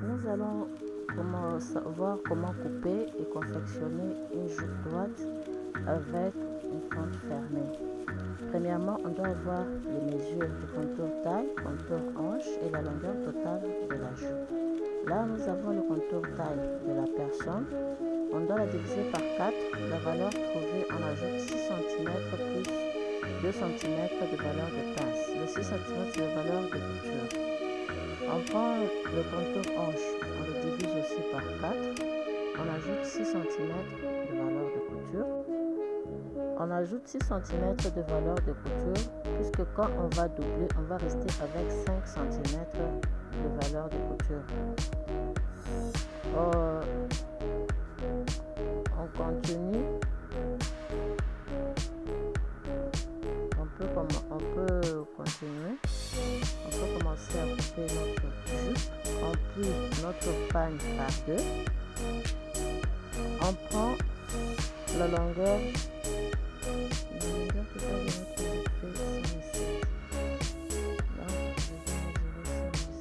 Nous allons voir comment couper et confectionner une jupe droite avec une fente fermée. Premièrement, on doit avoir les mesures du contour taille, contour hanche et la longueur totale de la jupe. Là, nous avons le contour taille de la personne. On doit la diviser par 4. La valeur trouvée, on ajoute 6 cm plus 2 cm de valeur de pince. Le 6 cm, c'est la valeur de couture. On prend le contour hanche, on le divise aussi par 4. On ajoute 6 cm de valeur de couture. On ajoute 6 cm de valeur de couture, puisque quand on va doubler, on va rester avec 5 cm de valeur de couture. On continue. On peut continuer. On peut commencer à couper notre jupe. On plie notre pagne par 2. On prend la longueur totale de notre jupe fait 107. Là, je vais mesurer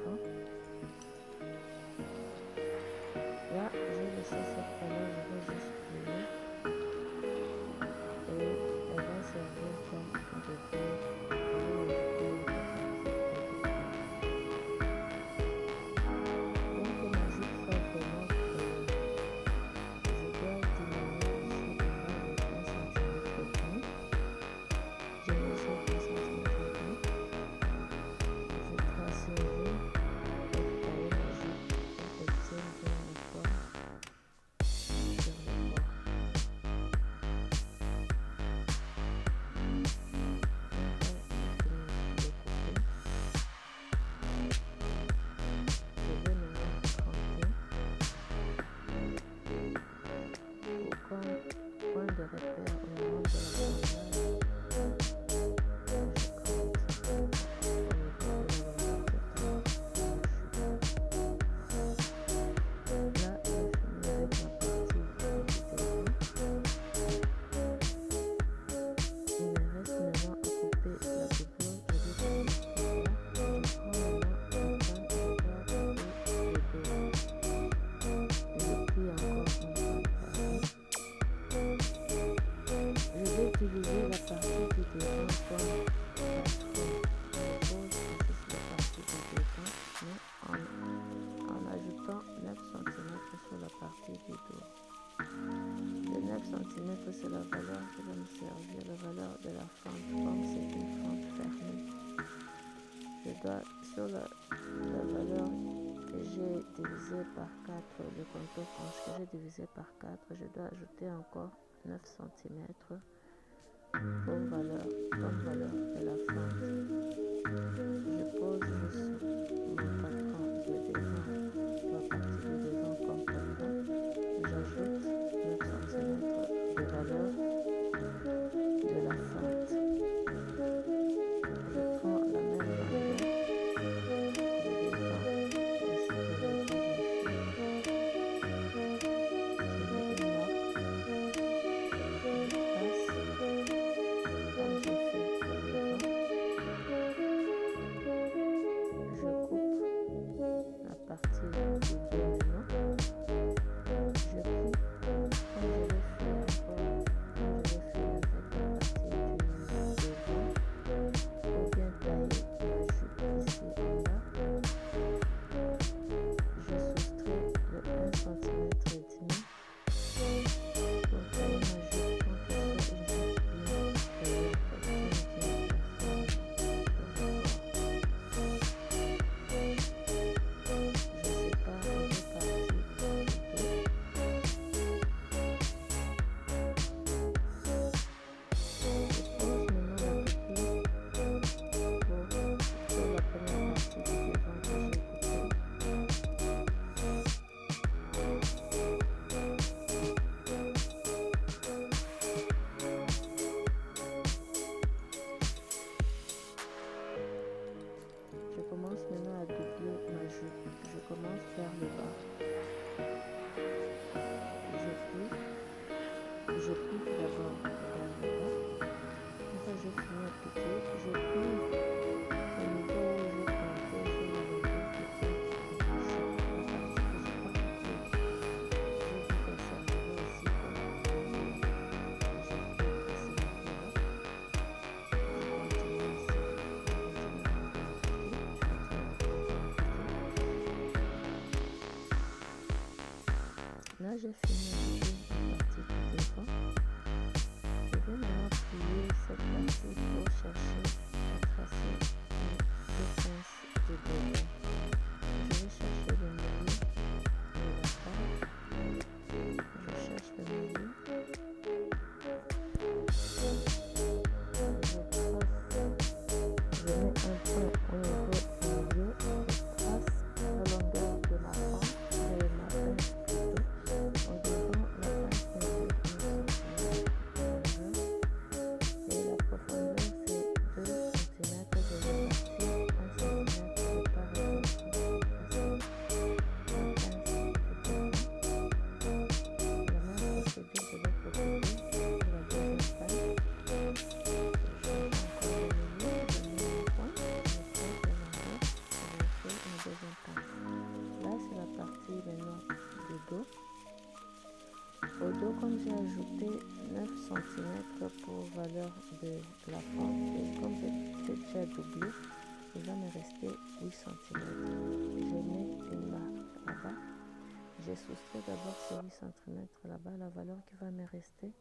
107. Là, j'ai laissé cette couleur, je vais juste plier et elle va servir comme début. Donc, ma jupe fait vraiment je dois diminuer ici en bas de 3 cm de fond. Je mesure 3 cm de fond. Je trace une ligne pour tailler ma jupe pour qu'elle tienne bien la forme. Point de repère au moment de utiliser la partie du devant comme la partie du devant, mais en ajoutant 9 cm sur la partie du dos. Les 9 cm, c'est la valeur qui va me servir, la valeur de la fente, comme c'est une fente fermée. Je dois, sur la valeur que j'ai divisée par 4, le contour hanche que j'ai divisé par 4, je dois ajouter encore 9 cm comme valeur de la fente. Je pose juste mon patron de devant, la partie de devant comme patron. J'ajoute 9 cm de valeur de la fente. Je prends la même longueur de devant ainsi que le dos dessus. Je mets une marque. Je passe. fini avec la partie du devant. Je vais maintenant plier cette partie pour chercher à tracer les pinces de devant. Je vais chercher le milieu de la page. Je cherche le milieu. Je mets un point au niveau du milieu. Je trace la longueur de ma fente de ma pince plutôt. En devant la pince mesure 1 cm et la profondeur c'est 2 cm. Je vais partir 1 cm de part et d'autre pour tracer la pince du devant. La même procédure de l'autre côté pour la deuxième pince. Là, c'est la partie maintenant du dos. Au dos, comme j'ai ajouté 9 cm pour valeur de la fente, et comme j'ai déjà doublé, il va me rester 8 cm. Je mets une marque là-bas. J'ai soustrait d'abord ces 8 cm là-bas. La valeur qui va me rester,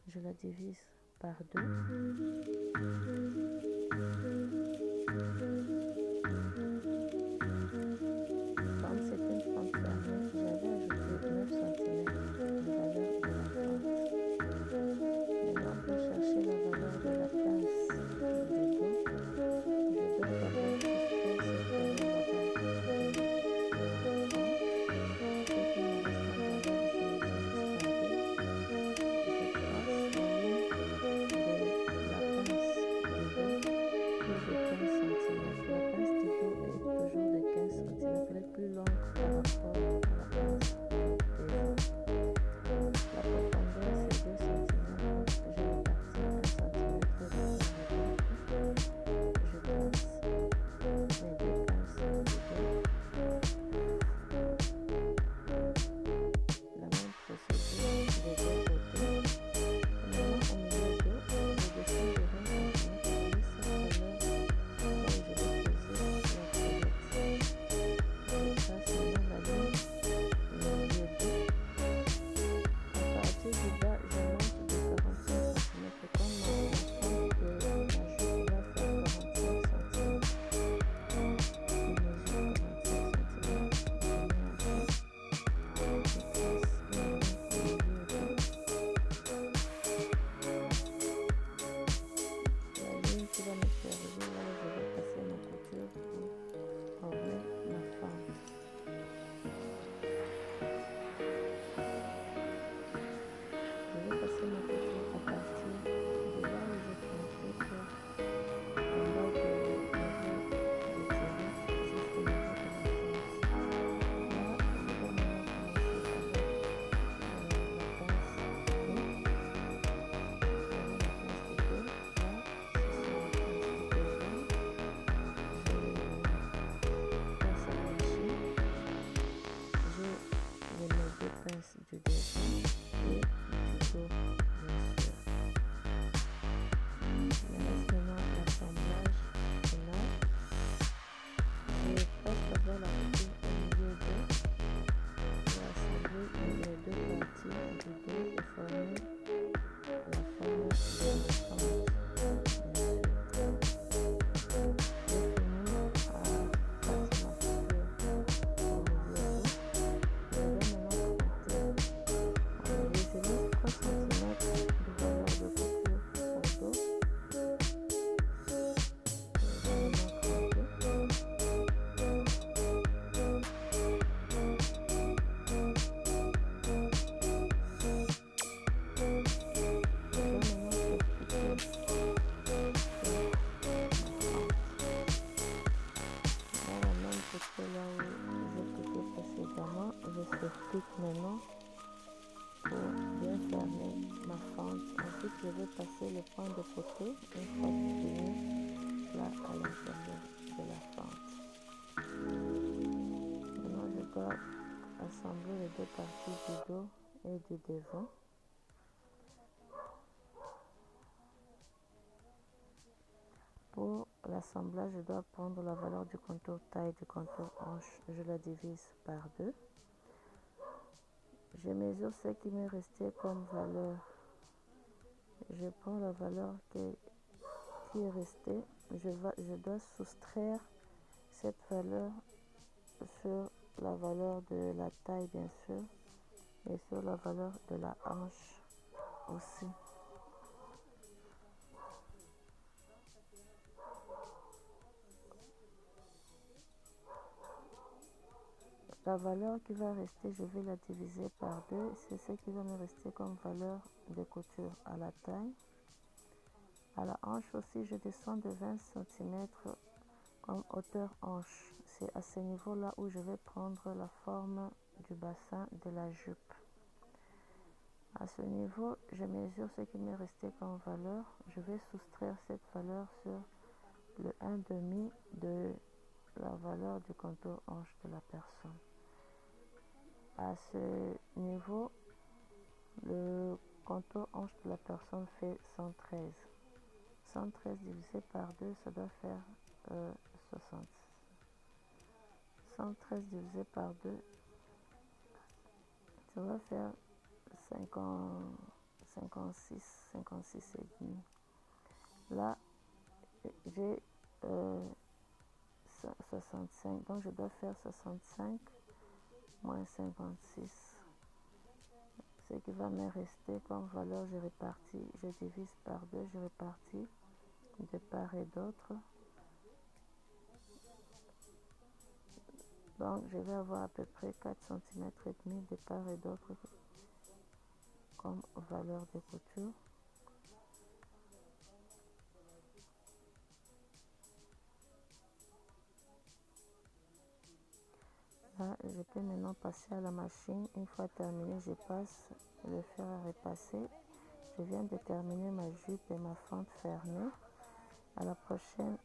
je la divise par 2. Comme c'est une fente fermée, j'avais ajouté 9 cm de valeur de la fente. Maintenant, pour chercher la valeur de la pince du dos, je dois d'abord soustraire cette valeur là-bas de la fente. Ce qui me reste en valeur, je le divise par 2. Je trace la ligne de la pince du dos qui est de 15 cm. La pince du dos est toujours de 15 cm. Elle est plus longue par rapport à la pince du devant. La profondeur c'est 2 cm. Je vais partir 1 cm de part et d'autre. Je trace mes deux pinces du dos. La même procédure des deux côtés. Maintenant, au milieu d'eux, je descends de 20 cm et glisse cette valeur là où je vais poser la crevette. Je trace maintenant la ligne milieu d'eux. À partir du bas, je monte de 45 cm. Comme la fente de la jupe va faire 45 cm, je mesure 45 cm. Je mets un point. Je trace une ligne au milieu d'eux. La ligne qui va me servir là où je vais passer ma couture pour former ma fente. Je vais passer ma couture à partir de là où j'ai pointé pour en bas du niveau de tirant jusqu'au niveau de la fente. Là, je vais maintenant commencer avec la pince du dos. Vous avez la pince du dos. Là, c'est sur la pince du devant. Je passe à la machine. J'ai mes deux pinces du devant et du dos, bien sûr. Il reste maintenant l'assemblage final. Je passe d'abord la couture au milieu d'eux pour assembler les deux parties du dos et former la forme de la fente, bien sûr. J'ai fini à passer ma couture au milieu d'eux. Je vais maintenant compter. Je laisse 3 cm de valeur de couture au dos. Je vais maintenant compter. Je vais maintenant expliquer dans la même couture là où j'ai piqué précédemment. Je s'explique maintenant pour bien fermer ma fente. Ensuite, je vais passer le point de côté une fois fini là à l'intérieur de la fente. Maintenant, je dois assembler les deux parties du dos et du devant. Pour l'assemblage, je dois prendre la valeur du contour taille, du contour hanche. Je la divise par 2. Je mesure ce qui m'est resté comme valeur. Je prends la valeur qui est restée. Je dois soustraire cette valeur sur la valeur de la taille, bien sûr, et sur la valeur de la hanche aussi. La valeur qui va rester, je vais la diviser par 2. C'est ce qui va me rester comme valeur de couture à la taille. À la hanche aussi, je descends de 20 cm comme hauteur hanche. C'est à ce niveau-là où je vais prendre la forme du bassin de la jupe. À ce niveau, je mesure ce qui m'est resté comme valeur. Je vais soustraire cette valeur sur le 1,5 de la valeur du contour hanche de la personne. À ce niveau, le contour hanche de la personne fait 113. 113 divisé par 2, ça doit faire 60. 113 divisé par 2, ça va faire 56 et demi. Là, j'ai 65, donc je dois faire 65 moins 56. Ce qui va me rester comme valeur, je répartis, je divise par 2, je répartis de part et d'autre. Donc je vais avoir à peu près 4 cm et demi de part et d'autre comme valeur de couture. Là, je peux maintenant passer à la machine. Une fois terminé, je passe le fer à repasser. Je viens de terminer ma jupe et ma fente fermée. À la prochaine